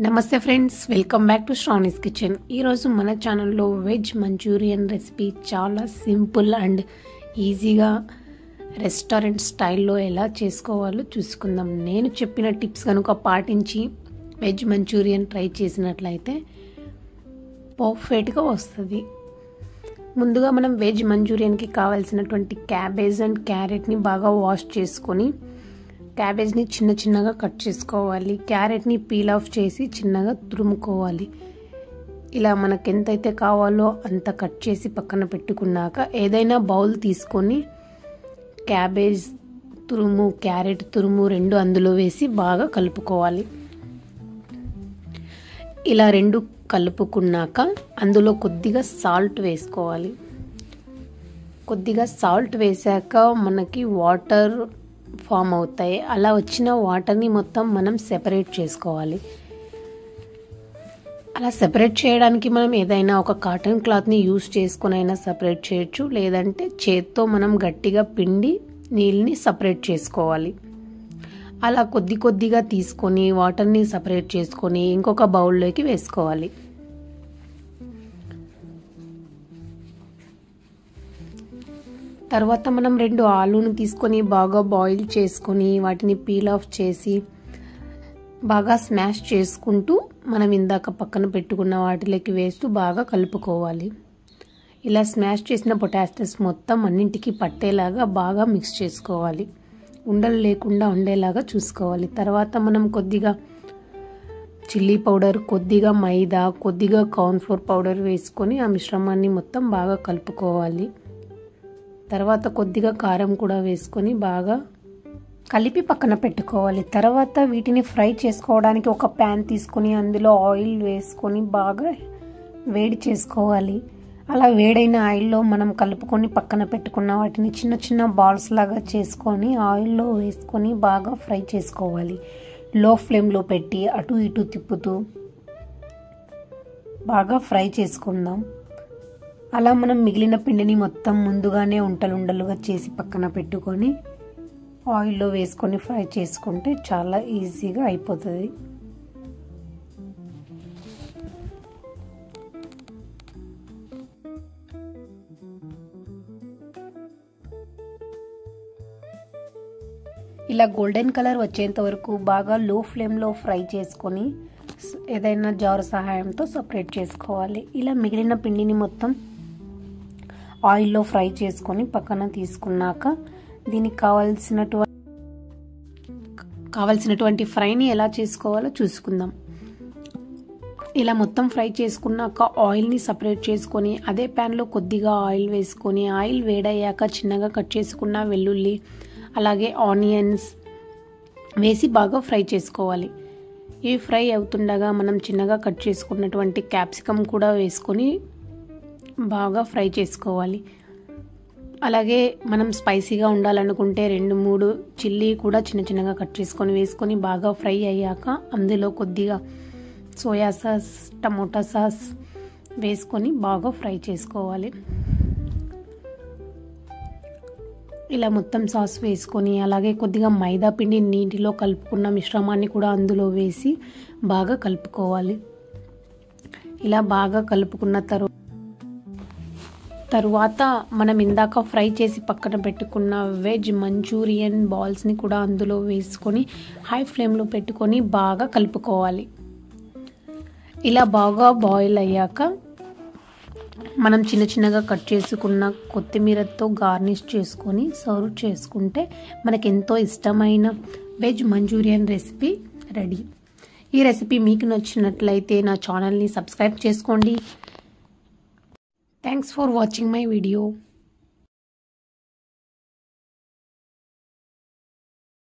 నమస్తే friends, welcome back to Sravani's kitchen. ఈరోజు మన ఛానల్లో వెజ్ మంచూరియన్ రెసిపీ చాలా సింపుల్ అండ్ ఈజీగా రెస్టారెంట్ స్టైల్లో ఎలా చేసుకోవాలో చూసుకుందాం. నేను చెప్పిన టిప్స్ కనుక పాటించి వెజ్ మంచూరియన్ ట్రై చేసినట్లయితే పర్ఫెక్ట్గా వస్తుంది. ముందుగా మనం వెజ్ మంచూరియన్కి కావాల్సినటువంటి క్యాబేజ్ అండ్ క్యారెట్ని బాగా వాష్ చేసుకొని క్యాబేజ్ని చిన్న చిన్నగా కట్ చేసుకోవాలి. క్యారెట్ని పీల్ ఆఫ్ చేసి చిన్నగా తురుముకోవాలి. ఇలా మనకు ఎంతైతే కావాలో అంత కట్ చేసి పక్కన పెట్టుకున్నాక ఏదైనా బౌల్ తీసుకొని క్యాబేజ్ తురుము క్యారెట్ తురుము రెండు అందులో వేసి బాగా కలుపుకోవాలి. ఇలా రెండు కలుపుకున్నాక అందులో కొద్దిగా సాల్ట్ వేసుకోవాలి. కొద్దిగా సాల్ట్ వేసాక మనకి వాటర్ ఫామ్ అవుతాయి. అలా వచ్చిన వాటర్ని మొత్తం మనం సెపరేట్ చేసుకోవాలి. అలా సెపరేట్ చేయడానికి మనం ఏదైనా ఒక కాటన్ క్లాత్ని యూస్ చేసుకొని అయినా సెపరేట్ చేయొచ్చు, లేదంటే చేత్తో మనం గట్టిగా పిండి నీళ్ళని సెపరేట్ చేసుకోవాలి. అలా కొద్ది కొద్దిగా తీసుకొని వాటర్ని సెపరేట్ చేసుకొని ఇంకొక బౌల్లోకి వేసుకోవాలి. తర్వాత మనం 2 ఆలూను తీసుకొని బాగా బాయిల్ చేసుకొని వాటిని పీల్ ఆఫ్ చేసి బాగా స్మాష్ చేసుకుంటూ మనం ఇందాక పక్కన పెట్టుకున్న వాటిలోకి వేస్తూ బాగా కలుపుకోవాలి. ఇలా స్మాష్ చేసిన పొటాటోస్ మొత్తం అన్నింటికి పట్టేలాగా బాగా మిక్స్ చేసుకోవాలి. ఉండలు లేకుండా ఉండేలాగా చూసుకోవాలి. తర్వాత మనం కొద్దిగా చిల్లీ పౌడర్, కొద్దిగా మైదా, కొద్దిగా కార్న్ఫ్లోర్ పౌడర్ వేసుకొని ఆ మిశ్రమాన్ని మొత్తం బాగా కలుపుకోవాలి. తర్వాత కొద్దిగా కారం కూడా వేసుకొని బాగా కలిపి పక్కన పెట్టుకోవాలి. తర్వాత వీటిని ఫ్రై చేసుకోవడానికి ఒక ప్యాన్ తీసుకొని అందులో ఆయిల్ వేసుకొని బాగా వేడి చేసుకోవాలి. అలా వేడైన ఆయిల్లో మనం కలుపుకొని పక్కన పెట్టుకున్న వాటిని చిన్న చిన్న బాల్స్ లాగా చేసుకొని ఆయిల్లో వేసుకొని బాగా ఫ్రై చేసుకోవాలి. లో ఫ్లేమ్లో పెట్టి అటు ఇటు తిప్పుతూ బాగా ఫ్రై చేసుకుందాం. అలా మనం మిగిలిన పిండిని మొత్తం ముందుగానే ఉండలుగా చేసి పక్కన పెట్టుకొని ఆయిల్లో వేసుకొని ఫ్రై చేసుకుంటే చాలా ఈజీగా అయిపోతుంది. ఇలా గోల్డెన్ కలర్ వచ్చేంత వరకు బాగా లో ఫ్లేమ్లో ఫ్రై చేసుకొని ఏదైనా జారు సహాయంతో సపరేట్ చేసుకోవాలి. ఇలా మిగిలిన పిండిని మొత్తం ఆయిల్లో ఫ్రై చేసుకొని పక్కన తీసుకున్నాక దీనికి కావాల్సినటువంటి ఫ్రైని ఎలా చేసుకోవాలో చూసుకుందాం. ఇలా మొత్తం ఫ్రై చేసుకున్నాక ఆయిల్ని సపరేట్ చేసుకొని అదే ప్యాన్లో కొద్దిగా ఆయిల్ వేసుకొని ఆయిల్ వేడయ్యాక చిన్నగా కట్ చేసుకున్న వెల్లుల్లి అలాగే ఆనియన్స్ వేసి బాగా ఫ్రై చేసుకోవాలి. ఇవి ఫ్రై అవుతుండగా మనం చిన్నగా కట్ చేసుకున్నటువంటి క్యాప్సికమ్ కూడా వేసుకొని బాగా ఫ్రై చేసుకోవాలి. అలాగే మనం స్పైసీగా ఉండాలనుకుంటే 2-3 చిల్లీ కూడా చిన్న చిన్నగా కట్ చేసుకొని వేసుకొని బాగా ఫ్రై అయ్యాక అందులో కొద్దిగా సోయా సాస్, టమోటా సాస్ వేసుకొని బాగా ఫ్రై చేసుకోవాలి. ఇలా మొత్తం సాస్ వేసుకొని అలాగే కొద్దిగా మైదా పిండి నీటిలో కలుపుకున్న మిశ్రమాన్ని కూడా అందులో వేసి బాగా కలుపుకోవాలి. ఇలా బాగా కలుపుకున్న తరువాత మనం ఇందాక ఫ్రై చేసి పక్కన పెట్టుకున్న వెజ్ మంచూరియన్ బాల్స్ని కూడా అందులో వేసుకొని హై ఫ్లేమ్లో పెట్టుకొని బాగా కలుపుకోవాలి. ఇలా బాగా బాయిల్ అయ్యాక మనం చిన్న చిన్నగా కట్ చేసుకున్న కొత్తిమీరతో గార్నిష్ చేసుకొని సర్వ్ చేసుకుంటే మనకు ఎంతో ఇష్టమైన వెజ్ మంచూరియన్ రెసిపీ రెడీ. ఈ రెసిపీ మీకు నచ్చినట్లయితే నా ఛానల్ని సబ్స్క్రైబ్ చేసుకోండి. Thanks for watching my video.